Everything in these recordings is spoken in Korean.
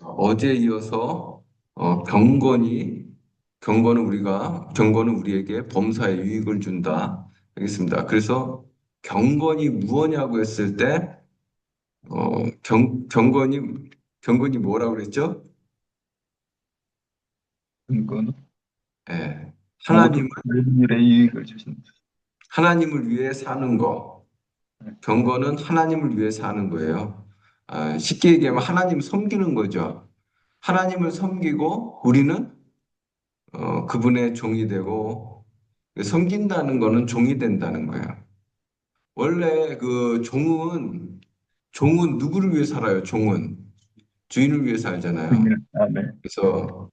어제에 이어서 경건은 우리에게 범사에 유익을 준다. 알겠습니다. 그래서 경건이 무엇냐고 했을 때 경건이 뭐라고 그랬죠? 근거는 예, 하나님 모든 일에 유익을 주신다. 하나님을 위해 사는 거. 네. 경건은 하나님을 위해 사는 거예요. 쉽게 얘기하면 하나님 섬기는 거죠. 하나님을 섬기고 우리는 그분의 종이 되고 섬긴다는 거는 종이 된다는 거예요. 원래 그 종은 누구를 위해 살아요? 종은 주인을 위해 살잖아요. 네. 그래서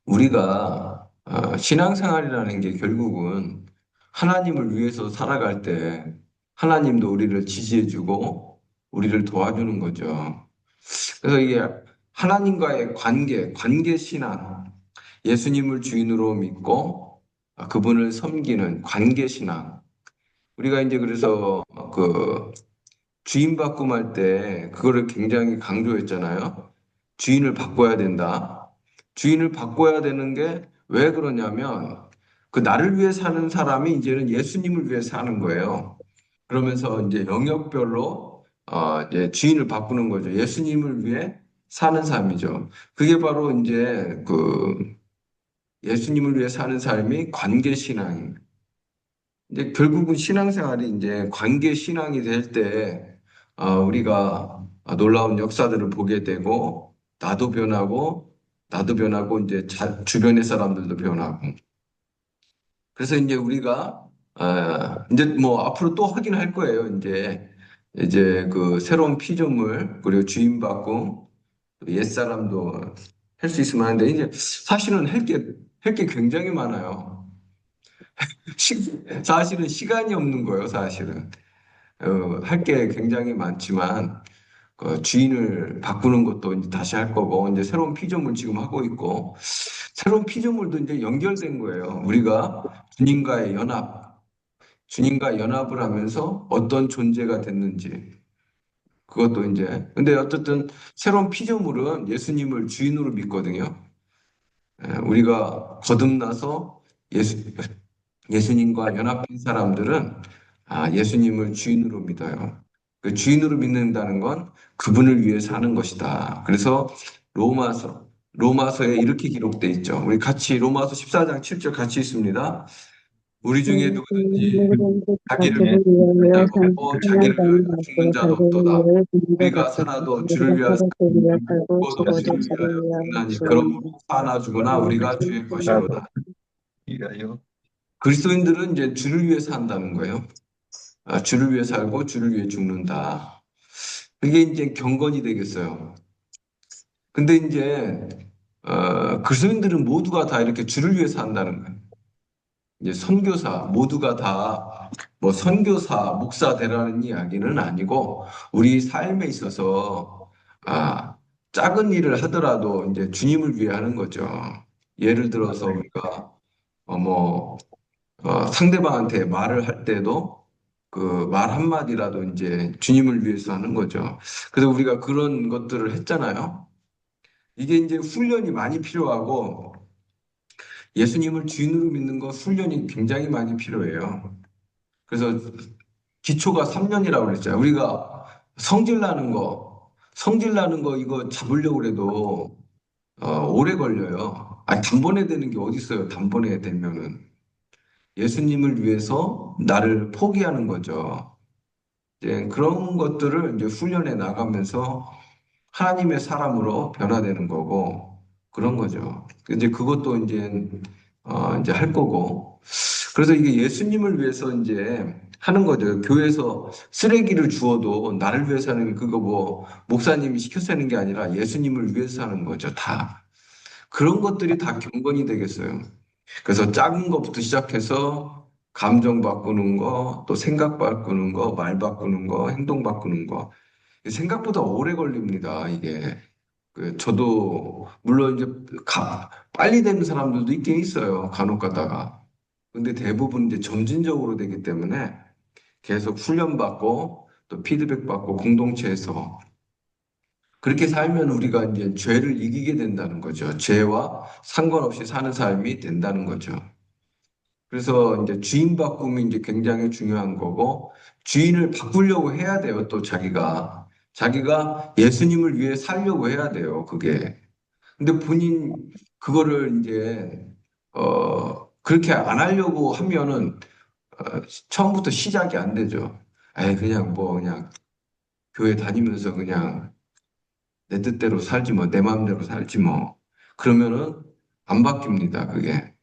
우리가 신앙생활이라는 게 결국은 하나님을 위해서 살아갈 때 하나님도 우리를 지지해주고 우리를 도와주는 거죠. 그래서 이게 하나님과의 관계 신앙, 예수님을 주인으로 믿고 그분을 섬기는 관계 신앙. 우리가 이제 그래서 그 주인 바꿈할 때 그거를 굉장히 강조했잖아요. 주인을 바꿔야 된다. 주인을 바꿔야 되는 게 왜 그러냐면 그 나를 위해 사는 사람이 이제는 예수님을 위해 사는 거예요. 그러면서 이제 영역별로 이제 주인을 바꾸는 거죠. 예수님을 위해 사는 삶이죠. 그게 바로 이제 그 예수님을 위해 사는 삶이 관계 신앙입니다. 이제 결국은 신앙생활이 이제 관계 신앙이 될 때, 우리가 놀라운 역사들을 보게 되고, 나도 변하고, 이제 주변의 사람들도 변하고. 그래서 이제 우리가, 이제 뭐 앞으로 또 확인할 거예요. 이제 그 새로운 피조물, 그리고 주인 바꿈, 옛사람도 할 수 있으면 하는데, 이제 사실은 할 게 굉장히 많아요. 사실은 시간이 없는 거예요, 사실은. 할 게 굉장히 많지만 그 주인을 바꾸는 것도 이제 다시 할 거고 이제 새로운 피조물 지금 하고 있고 새로운 피조물도 이제 연결된 거예요. 우리가 주님과 연합을 하면서 어떤 존재가 됐는지 그것도 이제 근데 어쨌든 새로운 피조물은 예수님을 주인으로 믿거든요. 우리가 거듭나서 예수님과 연합된 사람들은 예수님을 주인으로 믿어요. 그 주인으로 믿는다는 건 그분을 위해 사는 것이다. 그래서 로마서에 이렇게 기록돼 있죠. 우리 같이 로마서 14장 7절 같이 있습니다. 우리 중에 누구든지 누구든지 자기를 예, 자기를 위하여 자고 산 자기를 위하여 사는 죽는 자도 자도 자기를 없도다. 위하여 죽는 자도 우리가 없다. 살아도 주를 우리가 위하여 살아도 위하여 살고 죽어도 죽어도 주를 주를 위하여 위하여 죽나니 그러므로 죽나니 사나 죽으나 우리가 주의 나도 것이로다. 위하여 그리스도인들은 이제 주를 위해 산다는 거예요. 주를 위해 살고 주를 위해 죽는다. 그게 이제 경건이 되겠어요. 근데 이제 그리스도인들은 모두가 다 이렇게 주를 위해 산다는 거예요. 이제 선교사 모두가 다 뭐 선교사, 목사 되라는 이야기는 아니고 우리 삶에 있어서 아, 작은 일을 하더라도 이제 주님을 위해 하는 거죠. 예를 들어서 우리가 뭐 상대방한테 말을 할 때도 그 말 한마디라도 이제 주님을 위해서 하는 거죠. 그래서 우리가 그런 것들을 했잖아요. 이게 이제 훈련이 많이 필요하고 예수님을 주인으로 믿는 거 훈련이 굉장히 많이 필요해요. 그래서 기초가 3년이라고 그랬잖아요. 우리가 성질 나는 거 이거 잡으려고 해도 오래 걸려요. 아니, 단번에 되는 게 어디 있어요? 단번에 되면은. 예수님을 위해서 나를 포기하는 거죠. 이제 그런 것들을 이제 훈련해 나가면서 하나님의 사람으로 변화되는 거고 그런 거죠. 이제 그것도 이제 할 거고. 그래서 이게 예수님을 위해서 이제 하는 거죠. 교회에서 쓰레기를 주워도 나를 위해서 하는 그거 뭐 목사님이 시켜서 하는 게 아니라 예수님을 위해서 하는 거죠. 다. 그런 것들이 다 경건이 되겠어요. 그래서 작은 것부터 시작해서 감정 바꾸는 거, 또 생각 바꾸는 거, 말 바꾸는 거, 행동 바꾸는 거. 생각보다 오래 걸립니다, 이게. 저도, 물론 이제 빨리 되는 사람들도 있긴 있어요, 간혹 가다가. 근데 대부분 이제 점진적으로 되기 때문에 계속 훈련받고, 또 피드백 받고, 공동체에서. 그렇게 살면 우리가 이제 죄를 이기게 된다는 거죠. 죄와 상관없이 사는 삶이 된다는 거죠. 그래서 이제 주인 바꿈이 이제 굉장히 중요한 거고, 주인을 바꾸려고 해야 돼요, 또 자기가. 자기가 예수님을 위해 살려고 해야 돼요, 그게. 근데 본인, 그거를 이제, 그렇게 안 하려고 하면은, 처음부터 시작이 안 되죠. 에이, 그냥 뭐, 그냥 교회 다니면서 그냥 내 뜻대로 살지 뭐, 내 마음대로 살지 뭐. 그러면은 안 바뀝니다, 그게.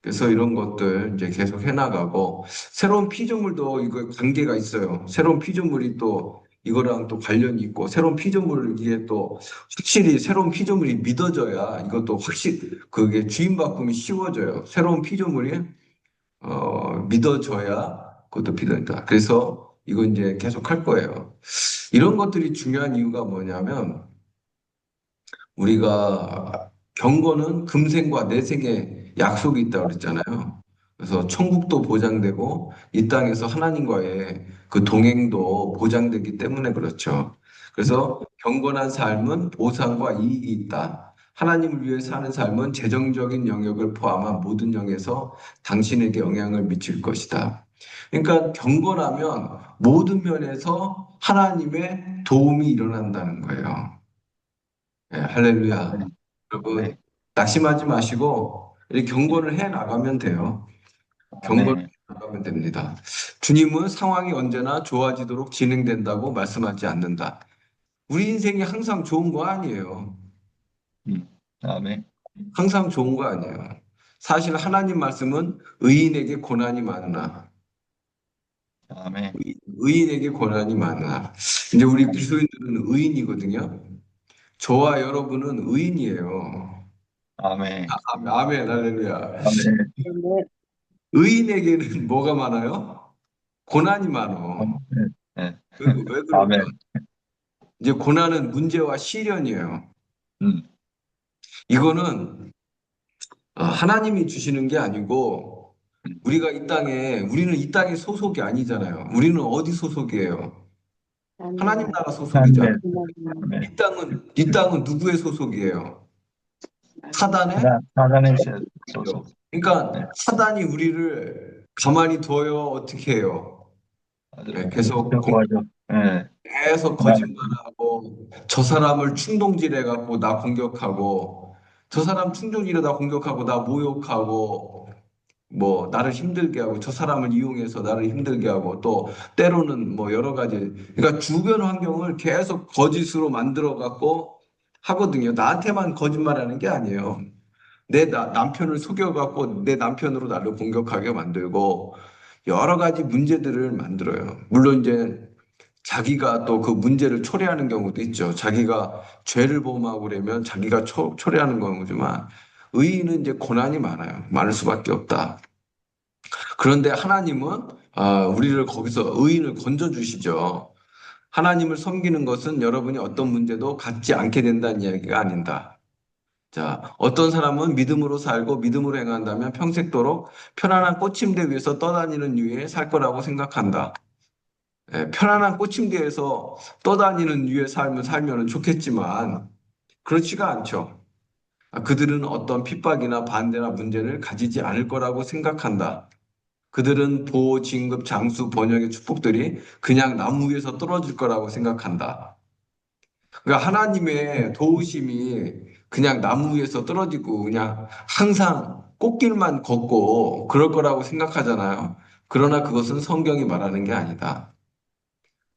그래서 이런 것들 이제 계속 해나가고, 새로운 피조물도 이거 관계가 있어요. 새로운 피조물이 또 이거랑 또 관련이 있고, 새로운 피조물을 이게 또 확실히 새로운 피조물이 믿어져야 이것도 확실히 그게 주인 바꿈이 쉬워져요. 새로운 피조물이 믿어져야 그것도 믿어진다. 그래서 이거 이제 계속 할 거예요. 이런 것들이 중요한 이유가 뭐냐면, 우리가 경건은 금생과 내생의 약속이 있다고 그랬잖아요. 그래서 천국도 보장되고 이 땅에서 하나님과의 그 동행도 보장되기 때문에 그렇죠. 그래서 경건한 삶은 보상과 이익이 있다. 하나님을 위해 사는 삶은 재정적인 영역을 포함한 모든 영역에서 당신에게 영향을 미칠 것이다. 그러니까 경건하면 모든 면에서 하나님의 도움이 일어난다는 거예요. 예, 할렐루야. 아멘. 여러분, 네. 낙심하지 마시고, 이렇게 경건을 해 나가면 돼요. 경건을 아멘. 해 나가면 됩니다. 주님은 상황이 언제나 좋아지도록 진행된다고 말씀하지 않는다. 우리 인생이 항상 좋은 거 아니에요. 음. 아멘. 항상 좋은 거 아니에요. 사실 하나님 말씀은 의인에게 고난이 많으나, 아멘. 의인에게 고난이 많으나. 이제 우리 그리스도인들은 의인이거든요. 저와 여러분은 의인이에요. 아멘. 아멘, 할렐루야. 아멘. 네, 의인에게는 뭐가 많아요? 고난이 많어. 아멘. 네. 왜 그럴까? 아멘. 이제 고난은 문제와 시련이에요. 음. 이거는 하나님이 주시는 게 아니고 우리가 우리는 이 땅의 소속이 아니잖아요. 우리는 어디 소속이에요? 하나님 아멘. 나라 소속이잖아요. 하나님의 아멘. 아멘. 이 땅은 누구의 소속이에요? 사단의 사단의 소속이죠. 소속. 네. 그러니까 사단이 우리를 가만히 둬요. 어떻게 해요? 아주 네, 계속 구하죠. 네. 계속 거짓말하고 저 사람을 충동질해 갖고 나 공격하고 저 사람 충동질해 나 공격하고 나 모욕하고 뭐 나를 힘들게 하고 저 사람을 이용해서 나를 힘들게 하고 또 때로는 뭐 여러 가지 그러니까 주변 환경을 계속 거짓으로 만들어 갖고 하거든요. 나한테만 거짓말하는 게 아니에요. 남편을 속여 갖고 내 남편으로 나를 공격하게 만들고 여러 가지 문제들을 만들어요. 물론 이제 자기가 또 그 문제를 초래하는 경우도 있죠. 자기가 죄를 범하고 그러면 자기가 초래하는 경우지만 의인은 이제 고난이 많아요. 많을 수밖에 없다. 그런데 하나님은 우리를 거기서 의인을 건져 주시죠. 하나님을 섬기는 것은 여러분이 어떤 문제도 갖지 않게 된다는 이야기가 아닌다. 자, 어떤 사람은 믿음으로 살고 믿음으로 행한다면 평생도록 편안한 꽃침대 위에서 떠다니는 유에 살 거라고 생각한다. 편안한 꽃침대에서 떠다니는 유의 삶을 살면 좋겠지만 그렇지가 않죠. 그들은 어떤 핍박이나 반대나 문제를 가지지 않을 거라고 생각한다. 그들은 보호, 진급, 장수, 번영의 축복들이 그냥 나무 위에서 떨어질 거라고 생각한다. 그러니까 하나님의 도우심이 그냥 나무 위에서 떨어지고 그냥 항상 꽃길만 걷고 그럴 거라고 생각하잖아요. 그러나 그것은 성경이 말하는 게 아니다.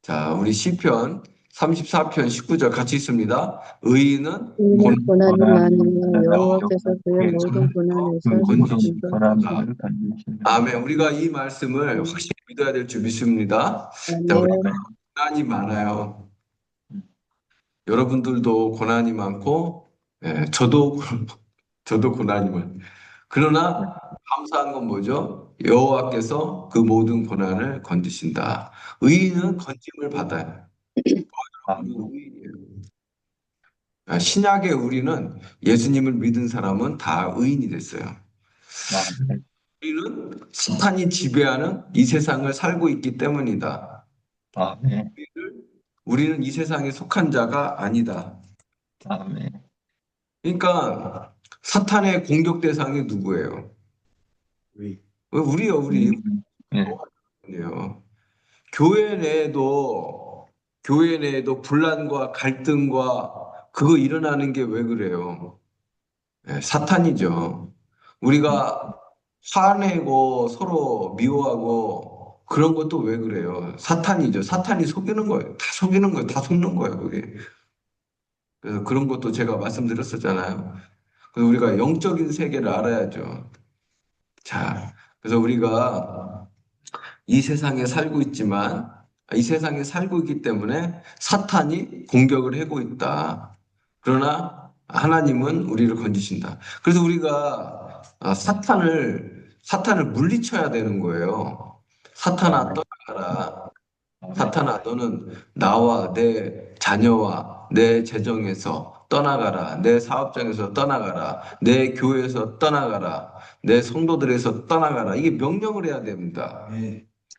자, 우리 시편 34편 19절 같이 있습니다. 의인은 이는 고난이 많으며 여호와께서 그의 고난의 모든 고난에서 모든 건져주시다. 사람들을 건지시는 아멘. 우리가 이 말씀을 확실히 믿어야 될 줄 믿습니다. 자, 우리 아멘. 아멘. 고난이 많아요. 여러분들도 고난이 많고, 저도 저도 고난이 많아요. 그러나 감사한 건 뭐죠? 여호와께서 그 모든 고난을 건지신다. 의인은 건짐을 받아요. 우리는 아멘. 의인이에요. 신약의 우리는 예수님을 믿은 사람은 다 의인이 됐어요. 아멘. 우리는 사탄이 지배하는 이 세상을 살고 있기 때문이다. 아멘. 우리는 이 세상에 속한 자가 아니다. 아멘. 그러니까 사탄의 공격 대상이 누구예요? 우리. 우리요, 우리. 예, 우리요. 교회 내에도 분란과 갈등과 그거 일어나는 게 왜 그래요? 사탄이죠. 우리가 화내고 서로 미워하고 그런 것도 왜 그래요? 사탄이죠. 사탄이 속이는 거예요. 다 속이는 거예요. 다 속는 거예요, 그게. 그래서 그런 것도 제가 말씀드렸었잖아요. 그래서 우리가 영적인 세계를 알아야죠. 자, 그래서 우리가 이 세상에 살고 있지만, 이 세상에 살고 있기 때문에 사탄이 공격을 하고 있다. 그러나 하나님은 우리를 건지신다. 그래서 우리가 사탄을 물리쳐야 되는 거예요. 사탄아, 떠나가라. 아멘. 사탄아, 너는 나와 내 자녀와 내 재정에서 떠나가라. 내 사업장에서 떠나가라. 내 교회에서 떠나가라. 내 성도들에서 떠나가라. 이게 명령을 해야 됩니다.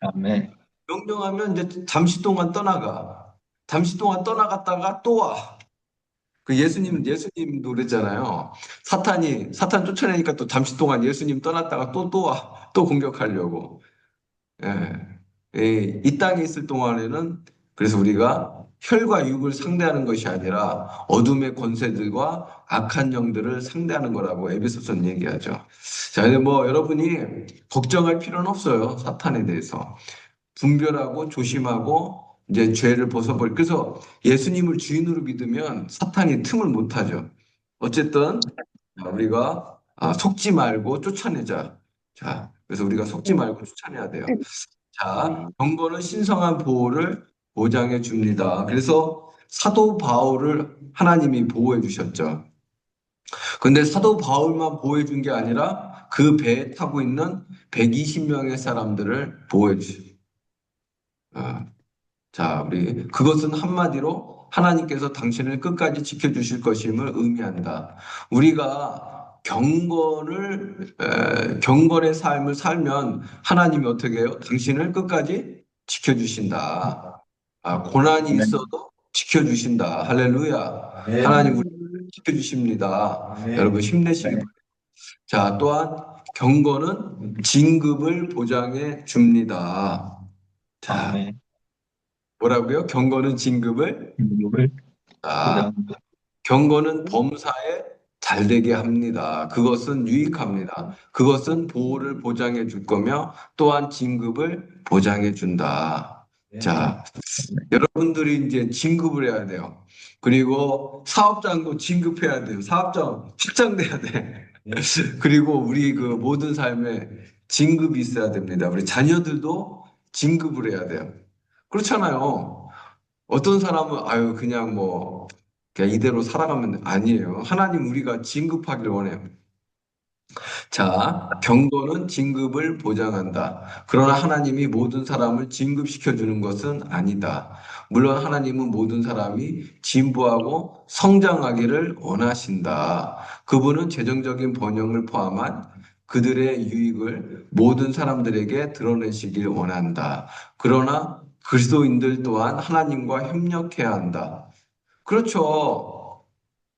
아멘. 명령하면 이제 잠시 동안 떠나가. 잠시 동안 떠나갔다가 또 와. 그 예수님도 그랬잖아요. 사탄 쫓아내니까 또 잠시 동안 예수님 떠났다가 또 와. 또 공격하려고. 예. 이 땅에 있을 동안에는 그래서 우리가 혈과 육을 상대하는 것이 아니라 어둠의 권세들과 악한 영들을 상대하는 거라고 에베소서는 얘기하죠. 자, 근데 뭐 여러분이 걱정할 필요는 없어요. 사탄에 대해서. 분별하고 조심하고 이제 죄를 벗어버리. 그래서 예수님을 주인으로 믿으면 사탄이 틈을 못 하죠. 어쨌든 우리가 속지 말고 쫓아내자. 자, 그래서 우리가 속지 말고 쫓아내야 돼요. 자, 경건은 신성한 보호를 보장해 줍니다. 그래서 사도 바울을 하나님이 보호해 주셨죠. 근데 사도 바울만 보호해 준 게 아니라 그 배에 타고 있는 120명의 사람들을 보호해 주셨어요. 자, 우리 그것은 한마디로 하나님께서 당신을 끝까지 지켜주실 것임을 의미한다. 우리가 경건의 삶을 살면 하나님이 어떻게 해요? 당신을 끝까지 지켜주신다. 고난이 아멘. 있어도 지켜주신다. 할렐루야. 하나님 우리 지켜주십니다. 여러분 힘내시기 네. 바랍니다. 자, 또한 경건은 진급을 보장해 줍니다. 자, 아멘. 뭐라고요? 경건은 진급을 기쁨을 아, 보장합니다. 경건은 범사에 잘되게 합니다. 그것은 유익합니다. 그것은 보호를 보장해 줄 거며 또한 진급을 보장해 준다. 자, 여러분들이 이제 진급을 해야 돼요. 그리고 사업장도 진급해야 돼요. 사업장 확장돼야 돼. 그리고 우리 그 모든 삶에 진급이 있어야 됩니다. 우리 자녀들도 진급을 해야 돼요. 그렇잖아요. 어떤 사람은 아유 그냥 뭐 그냥 이대로 살아가면 아니에요. 하나님 우리가 진급하기를 원해요. 자, 경건은 진급을 보장한다. 그러나 하나님이 모든 사람을 진급시켜 주는 것은 아니다. 물론 하나님은 모든 사람이 진보하고 성장하기를 원하신다. 그분은 재정적인 번영을 포함한 그들의 유익을 모든 사람들에게 드러내시길 원한다. 그러나 그리스도인들 또한 하나님과 협력해야 한다. 그렇죠.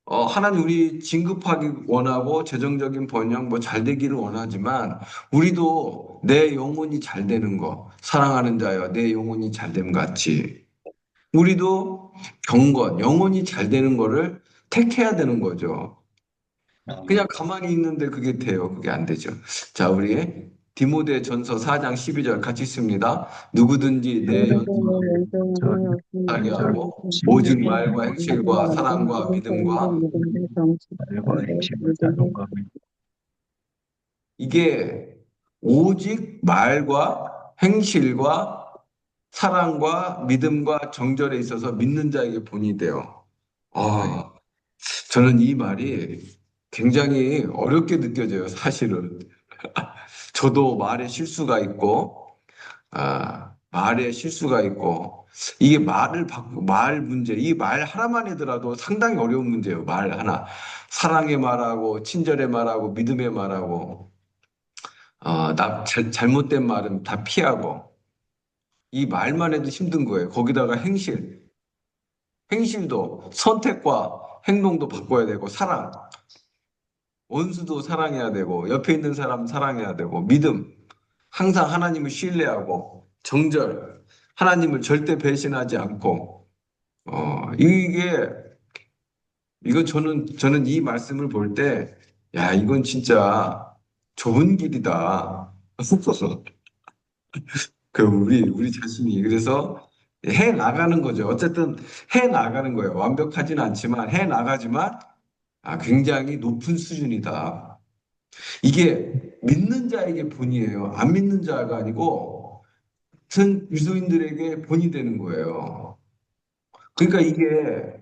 하나님 우리 진급하기 원하고 재정적인 번영 뭐 잘 되기를 원하지만 우리도 내 영혼이 잘 되는 거 사랑하는 자여 내 영혼이 잘 됨 같이 우리도 영혼이 잘 되는 거를 택해야 되는 거죠. 그냥 아멘. 가만히 있는데 그게 돼요. 그게 안 되죠. 자, 우리 디모데 전서 4장 12절 같이 있습니다. 누구든지 내 저는 연하게 하고 오직 진리의 말과 행실과 사랑과 믿음과 말과 행실과 사랑과 이게 오직 말과 행실과 사랑과 믿음과 정절에 있어서 믿는 자에게 본이 돼요. 아, 저는 이 말이 굉장히 어렵게 느껴져요, 사실은. 저도 말에 실수가 있고, 이게 말 문제, 이 말 하나만 하더라도 상당히 어려운 문제예요, 말 하나. 사랑의 말하고, 친절의 말하고, 믿음의 말하고, 잘못된 말은 다 피하고, 이 말만 해도 힘든 거예요. 거기다가 행실. 행실도, 선택과 행동도 바꿔야 되고, 사랑, 원수도 사랑해야 되고, 옆에 있는 사람 사랑해야 되고, 믿음, 항상 하나님을 신뢰하고, 정절, 하나님을 절대 배신하지 않고, 이게, 이거 저는 이 말씀을 볼 때, 야, 이건 진짜 좁은 길이다. 우리 자신이. 그래서 해 나가는 거죠. 어쨌든 해 나가는 거예요. 완벽하진 않지만 해 나가지만 굉장히 높은 수준이다. 이게 믿는 자에게 본이에요. 안 믿는 자가 아니고 같은 유소인들에게 본이 되는 거예요. 그러니까 이게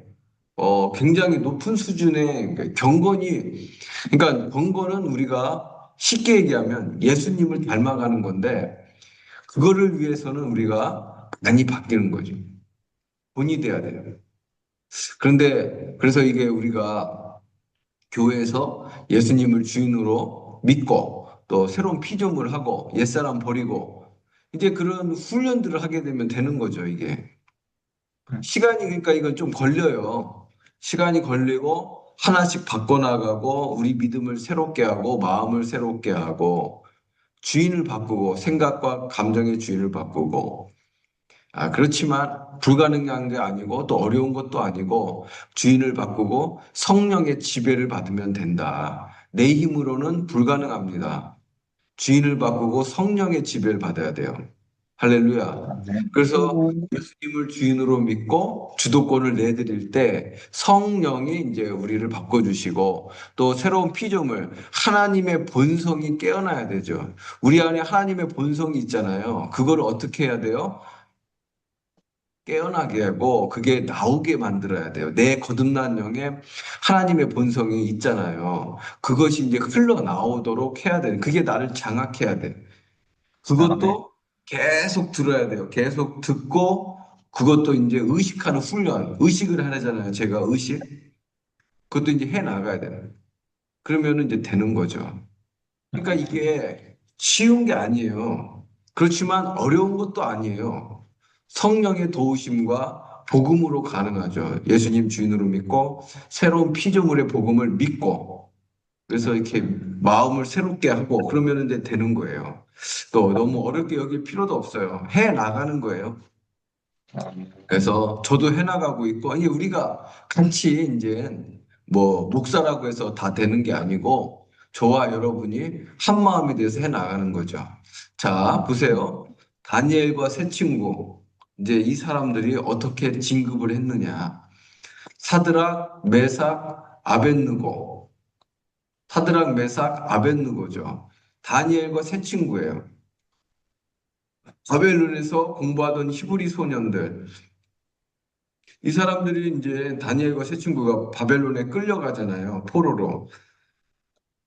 굉장히 높은 수준의 경건이, 그러니까 경건은 우리가 쉽게 얘기하면 예수님을 닮아가는 건데 그거를 위해서는 우리가 많이 바뀌는 거죠. 본이 돼야 돼요. 그런데 그래서 이게 우리가 교회에서 예수님을 주인으로 믿고 또 새로운 피조물 하고 옛사람 버리고 이제 그런 훈련들을 하게 되면 되는 거죠, 이게. 시간이 그러니까 이건 좀 걸려요. 시간이 걸리고 하나씩 바꿔나가고 우리 믿음을 새롭게 하고 마음을 새롭게 하고 주인을 바꾸고 생각과 감정의 주인을 바꾸고 그렇지만 불가능한 게 아니고 또 어려운 것도 아니고 주인을 바꾸고 성령의 지배를 받으면 된다. 내 힘으로는 불가능합니다. 주인을 바꾸고 성령의 지배를 받아야 돼요. 할렐루야. 아멘. 그래서 아멘. 예수님을 주인으로 믿고 주도권을 내드릴 때 성령이 이제 우리를 바꿔주시고 또 새로운 피조물, 하나님의 본성이 깨어나야 되죠. 우리 안에 하나님의 본성이 있잖아요. 그걸 어떻게 해야 돼요? 깨어나게 하고 그게 나오게 만들어야 돼요. 내 거듭난 영에 하나님의 본성이 있잖아요. 그것이 이제 흘러나오도록 해야 돼요. 그게 나를 장악해야 돼. 아멘. 그것도 계속 들어야 돼요. 계속 듣고 그것도 이제 의식하는 훈련, 의식을 하잖아요. 제가 의식. 그것도 이제 해 나가야 돼요. 그러면 이제 되는 거죠. 그러니까 이게 쉬운 게 아니에요. 그렇지만 어려운 것도 아니에요. 성령의 도우심과 복음으로 가능하죠. 예수님 주인으로 믿고 새로운 피조물의 복음을 믿고 그래서 이렇게 마음을 새롭게 하고 그러면 이제 되는 거예요. 또 너무 어렵게 여길 필요도 없어요. 해 나가는 거예요. 아멘. 그래서 저도 해나가고 있고, 아니, 우리가 같이 이제 뭐 목사라고 해서 다 되는 게 아니고, 저와 여러분이 한 마음이 돼서 해나가는 거죠. 자, 보세요. 다니엘과 세 친구, 이제 이 사람들이 어떻게 진급을 했느냐. 사드락, 메삭, 아벳느고. 사드락, 메삭, 아벳느고죠. 다니엘과 세 친구예요. 바벨론에서 공부하던 히브리 소년들, 이 사람들이 이제 다니엘과 세 친구가 바벨론에 끌려가잖아요. 포로로.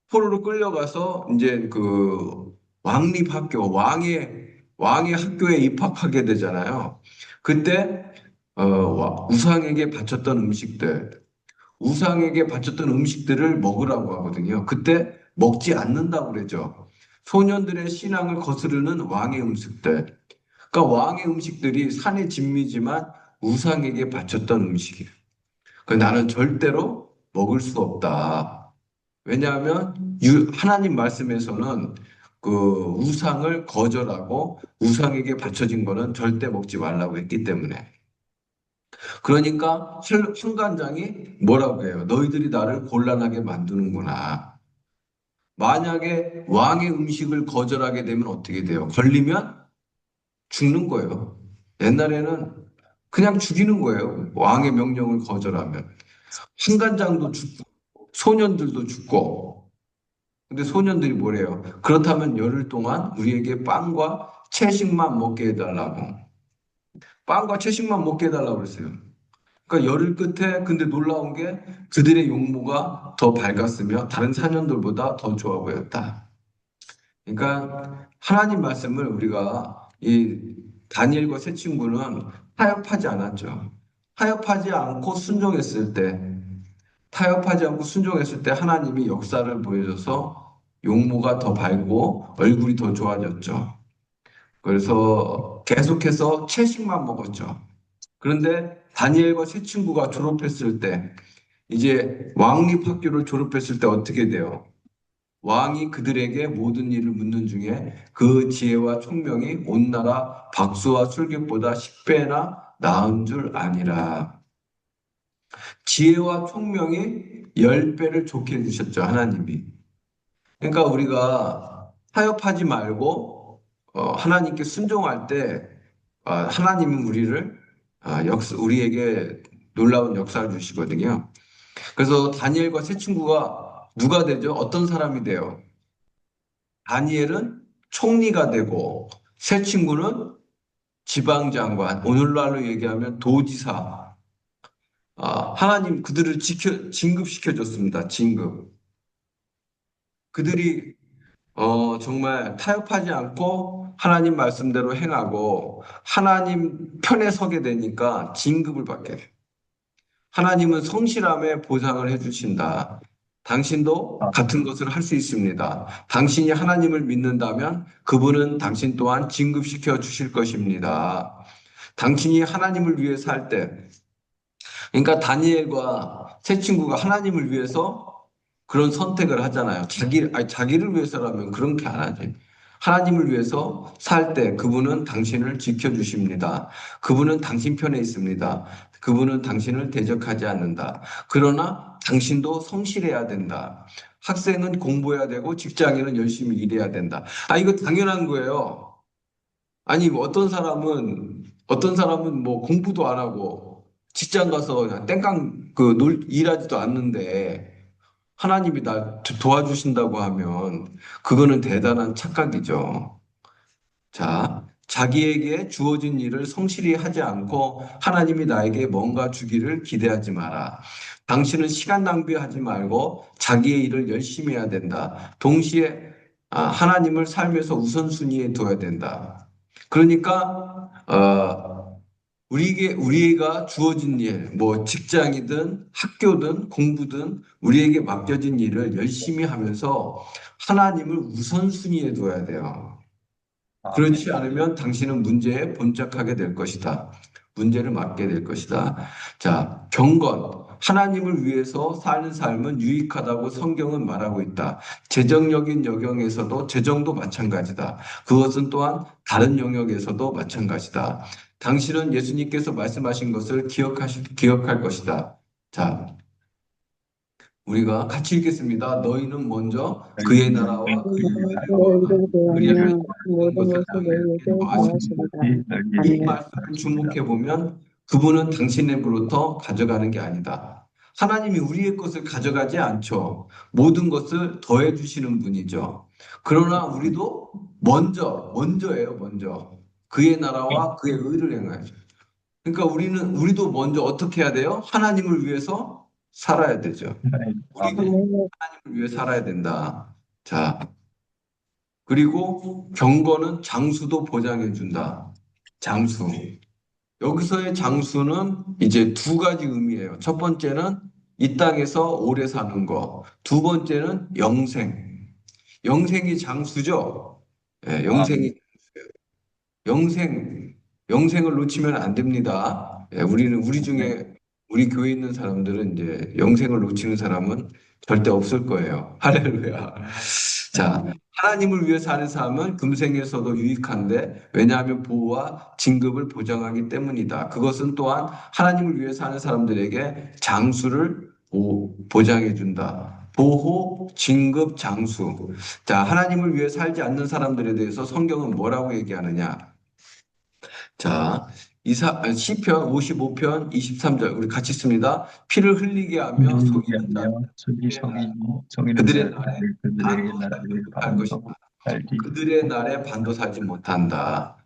포로로 끌려가서 이제 그 왕립학교, 왕의 학교에 입학하게 되잖아요. 그때 우상에게 바쳤던 우상에게 바쳤던 음식들을 먹으라고 하거든요. 그때 먹지 않는다고 그러죠. 소년들의 신앙을 거스르는 왕의 음식들. 그러니까 왕의 음식들이 산의 진미지만 우상에게 바쳤던 음식이에요. 나는 절대로 먹을 수 없다. 왜냐하면 하나님 말씀에서는 그 우상을 거절하고 우상에게 바쳐진 거는 절대 먹지 말라고 했기 때문에. 그러니까 환관장이 뭐라고 해요? 너희들이 나를 곤란하게 만드는구나. 만약에 왕의 음식을 거절하게 되면 어떻게 돼요? 걸리면 죽는 거예요. 옛날에는 그냥 죽이는 거예요. 왕의 명령을 거절하면. 한간장도 죽고, 소년들도 죽고. 근데 소년들이 뭐래요? 그렇다면 열흘 동안 우리에게 빵과 채식만 먹게 해달라고. 빵과 채식만 먹게 해달라고 그랬어요. 그러니까 열흘 끝에 근데 놀라운 게 그들의 용모가 더 밝았으며 다른 사년들보다 더 좋아 보였다. 그러니까 하나님 말씀을 우리가 이 다니엘과 세 친구는 타협하지 않았죠. 타협하지 않고 순종했을 때, 타협하지 않고 순종했을 때 하나님이 역사를 보여줘서 용모가 더 밝고 얼굴이 더 좋아졌죠. 그래서 계속해서 채식만 먹었죠. 그런데 다니엘과 세 친구가 졸업했을 때, 이제 왕립 학교를 졸업했을 때 어떻게 돼요? 왕이 그들에게 모든 일을 묻는 중에 그 지혜와 총명이 온 나라 박수와 술객보다 10배나 나은 줄 아니라. 지혜와 총명이 10배를 좋게 해주셨죠, 하나님이. 그러니까 우리가 타협하지 말고 하나님께 순종할 때 하나님은 우리를 우리에게 놀라운 역사를 주시거든요. 그래서 다니엘과 세 친구가 누가 되죠? 어떤 사람이 돼요? 다니엘은 총리가 되고 세 친구는 지방장관, 오늘날로 얘기하면 도지사. 하나님 그들을 진급시켜 줬습니다. 진급. 그들이 정말 타협하지 않고 하나님 말씀대로 행하고 하나님 편에 서게 되니까 진급을 받게 돼요. 하나님은 성실함에 보상을 해주신다. 당신도 같은 것을 할 수 있습니다. 당신이 하나님을 믿는다면 그분은 당신 또한 진급시켜 주실 것입니다. 당신이 하나님을 위해 살 때, 그러니까 다니엘과 세 친구가 하나님을 위해서 그런 선택을 하잖아요. 자기를 위해서라면 그렇게 안 하지. 하나님을 위해서 살 때 그분은 당신을 지켜주십니다. 그분은 당신 편에 있습니다. 그분은 당신을 대적하지 않는다. 그러나 당신도 성실해야 된다. 학생은 공부해야 되고 직장인은 열심히 일해야 된다. 이거 당연한 거예요. 아니, 어떤 사람은 뭐 공부도 안 하고 직장 가서 그냥 땡깡 일하지도 않는데 하나님이 날 도와주신다고 하면 그거는 대단한 착각이죠. 자, 자기에게 주어진 일을 성실히 하지 않고 하나님이 나에게 뭔가 주기를 기대하지 마라. 당신은 시간 낭비하지 말고 자기의 일을 열심히 해야 된다. 동시에 하나님을 삶에서 우선순위에 둬야 된다. 그러니까 우리가 주어진 일, 뭐 직장이든 학교든 공부든 우리에게 맡겨진 일을 열심히 하면서 하나님을 우선순위에 둬야 돼요. 그렇지 않으면 당신은 문제에 본짝하게 될 것이다. 문제를 맞게 될 것이다. 자, 경건. 하나님을 위해서 사는 삶은 유익하다고 성경은 말하고 있다. 재정적인 영역에서도 재정도 마찬가지다. 그것은 또한 다른 영역에서도 마찬가지다. 당신은 예수님께서 말씀하신 것을 기억할 것이다. 자, 우리가 같이 읽겠습니다. 너희는 먼저 그의 나라와 그의 의를 구하라. 너희를 그리하면 구하면 모든 모든 것을 것이 너희에게 더하시리라. 더하시리라. 이 아멘. 말씀을 주목해 보면 그분은 당신에게로부터 가져가는 게 아니다. 하나님이 우리의 것을 가져가지 않죠. 모든 것을 더해 주시는 분이죠. 그러나 우리도 먼저예요, 먼저. 그의 나라와 그의 의를 행하죠. 그러니까 우리도 먼저 어떻게 해야 돼요? 하나님을 위해서 살아야 되죠. 우리도 아멘. 하나님을 위해 살아야 된다. 자, 그리고 경건은 장수도 보장해 준다. 장수. 여기서의 장수는 이제 두 가지 의미예요. 첫 번째는 이 땅에서 오래 사는 거. 두 번째는 영생. 영생이 장수죠. 예, 영생, 영생을 놓치면 안 됩니다. 예, 우리 교회에 있는 사람들은 이제 영생을 놓치는 사람은 절대 없을 거예요. 할렐루야. 자, 하나님을 위해 사는 삶은 금생에서도 유익한데, 왜냐하면 보호와 진급을 보장하기 때문이다. 그것은 또한 하나님을 위해 사는 사람들에게 장수를 보장해 준다. 보호, 진급, 장수. 자, 하나님을 위해 살지 않는 사람들에 대해서 성경은 뭐라고 얘기하느냐? 자, 시편 55편 23절 우리 같이 씁니다. 피를 흘리게 하며 속이는 자 하며 저기 성이니 성이는 그들의 자들을 날에 그들에게 반도 살지 나라를 못할 것이다. 반도 살지. 그들의 날에 반도 살지 못한다.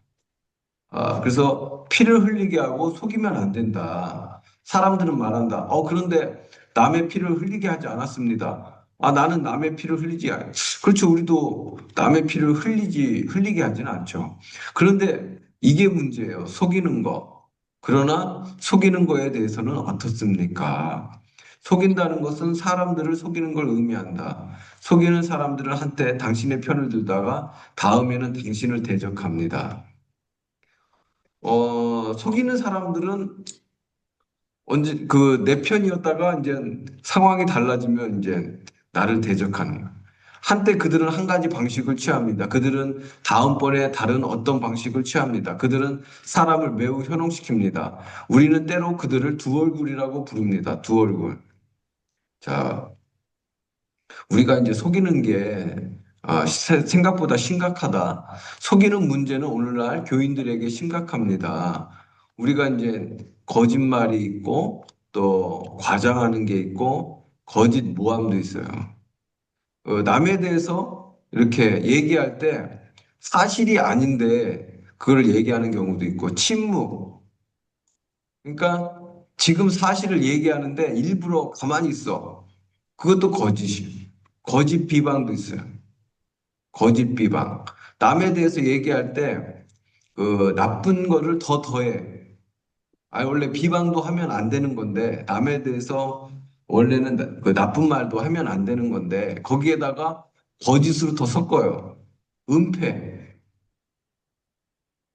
그래서 피를 흘리게 하고 속이면 안 된다. 사람들은 말한다. 그런데 남의 피를 흘리게 하지 않았습니다. 나는 남의 피를 흘리지 않. 그렇죠. 우리도 남의 피를 흘리게 하지는 않죠. 그런데 이게 문제예요. 속이는 거. 그러나 속이는 거에 대해서는 어떻습니까? 속인다는 것은 사람들을 속이는 걸 의미한다. 속이는 사람들은 한때 당신의 편을 들다가 다음에는 당신을 대적합니다. 속이는 사람들은 언제 내 편이었다가 이제 상황이 달라지면 이제 나를 대적하는 거야. 한때 그들은 한 가지 방식을 취합니다. 그들은 다음번에 다른 어떤 방식을 취합니다. 그들은 사람을 매우 현혹시킵니다. 우리는 때로 그들을 두 얼굴이라고 부릅니다. 두 얼굴. 자, 우리가 이제 속이는 게 생각보다 심각하다. 속이는 문제는 오늘날 교인들에게 심각합니다. 우리가 이제 거짓말이 있고 또 과장하는 게 있고 거짓 모함도 있어요. 남에 대해서 이렇게 얘기할 때 사실이 아닌데 그걸 얘기하는 경우도 있고 침묵. 그러니까 지금 사실을 얘기하는데 일부러 가만히 있어. 그것도 거짓이에요. 거짓 비방도 있어요. 거짓 비방. 남에 대해서 얘기할 때 그 나쁜 거를 더 더해. 원래 비방도 하면 안 되는 건데 남에 대해서 원래는 그 나쁜 말도 하면 안 되는 건데 거기에다가 거짓으로 더 섞어요. 은폐.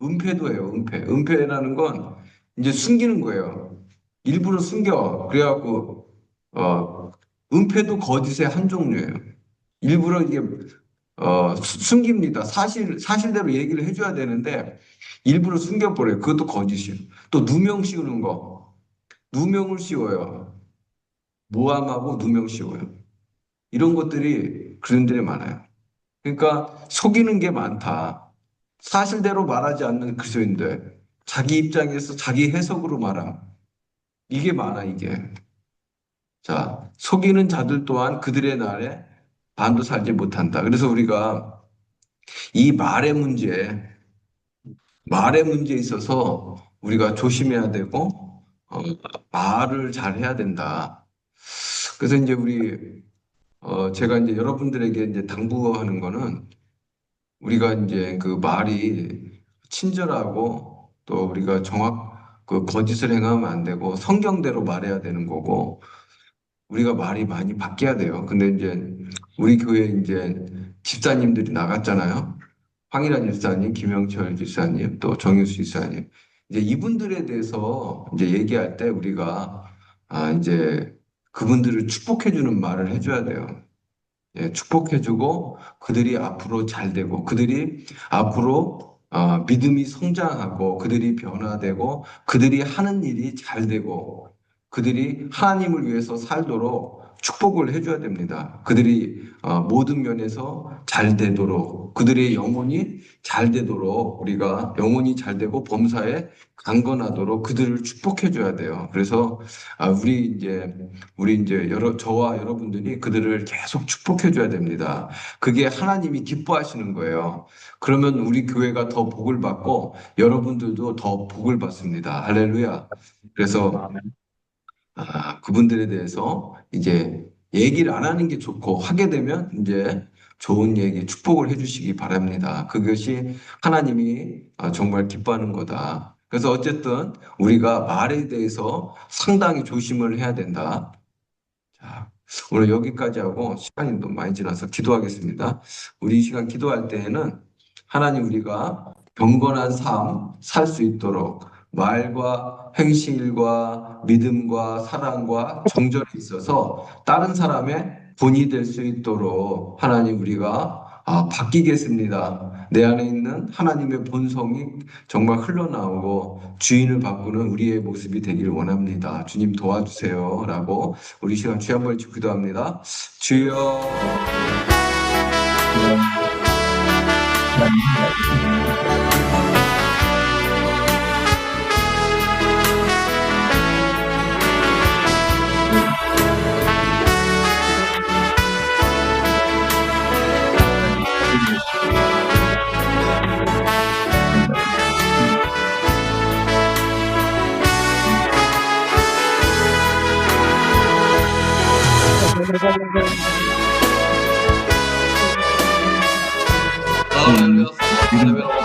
은폐도 해요. 은폐. 은폐라는 건 이제 숨기는 거예요. 일부러 숨겨. 그래갖고 어 은폐도 거짓의 한 종류예요. 일부러 이게 숨깁니다. 사실대로 얘기를 해줘야 되는데 일부러 숨겨버려요. 그것도 거짓이에요. 또 누명 씌우는 거. 누명을 씌워요. 모함하고 누명 씌워요. 이런 것들이 그런들이 많아요. 그러니까 속이는 게 많다. 사실대로 말하지 않는 그리스도인들. 자기 입장에서 자기 해석으로 말함. 이게 많아, 이게. 자, 속이는 자들 또한 그들의 날에 반도 살지 못한다. 그래서 우리가 이 말의 문제에 있어서 우리가 조심해야 되고, 말을 잘 해야 된다. 그래서 이제 제가 이제 여러분들에게 이제 당부하는 거는 우리가 이제 그 말이 친절하고 또 우리가 그 거짓을 행하면 안 되고 성경대로 말해야 되는 거고 우리가 말이 많이 바뀌어야 돼요. 근데 이제 우리 교회 이제 집사님들이 나갔잖아요. 황일환 집사님, 김영철 집사님, 또 정유수 집사님. 이제 이분들에 대해서 이제 얘기할 때 우리가 이제 그분들을 축복해주는 말을 해줘야 돼요. 예, 축복해주고 그들이 앞으로 잘 되고 그들이 앞으로 믿음이 성장하고 그들이 변화되고 그들이 하는 일이 잘 되고 그들이 하나님을 위해서 살도록 축복을 해줘야 됩니다. 그들이 모든 면에서 잘 되도록 그들의 영혼이 잘 되도록 우리가 영혼이 잘 되고 범사에 강건하도록 그들을 축복해줘야 돼요. 그래서 우리 이제 저와 여러분들이 그들을 계속 축복해줘야 됩니다. 그게 하나님이 기뻐하시는 거예요. 그러면 우리 교회가 더 복을 받고 여러분들도 더 복을 받습니다. 할렐루야. 그래서 그분들에 대해서 이제 얘기를 안 하는 게 좋고 하게 되면 이제 좋은 얘기, 축복을 해주시기 바랍니다. 그것이 하나님이 정말 기뻐하는 거다. 그래서 어쨌든 우리가 말에 대해서 상당히 조심을 해야 된다. 자, 오늘 여기까지 하고 시간이 너무 많이 지나서 기도하겠습니다. 우리 이 시간 기도할 때에는 하나님 우리가 경건한 삶 살 수 있도록 말과 행실과 믿음과 사랑과 정절에 있어서 다른 사람의 본이 될 수 있도록 하나님 우리가 바뀌겠습니다. 내 안에 있는 하나님의 본성이 정말 흘러나오고 주인을 바꾸는 우리의 모습이 되기를 원합니다. 주님 도와주세요. 라고 우리 시간 주여 한번 기도합니다. 주여. Thank you.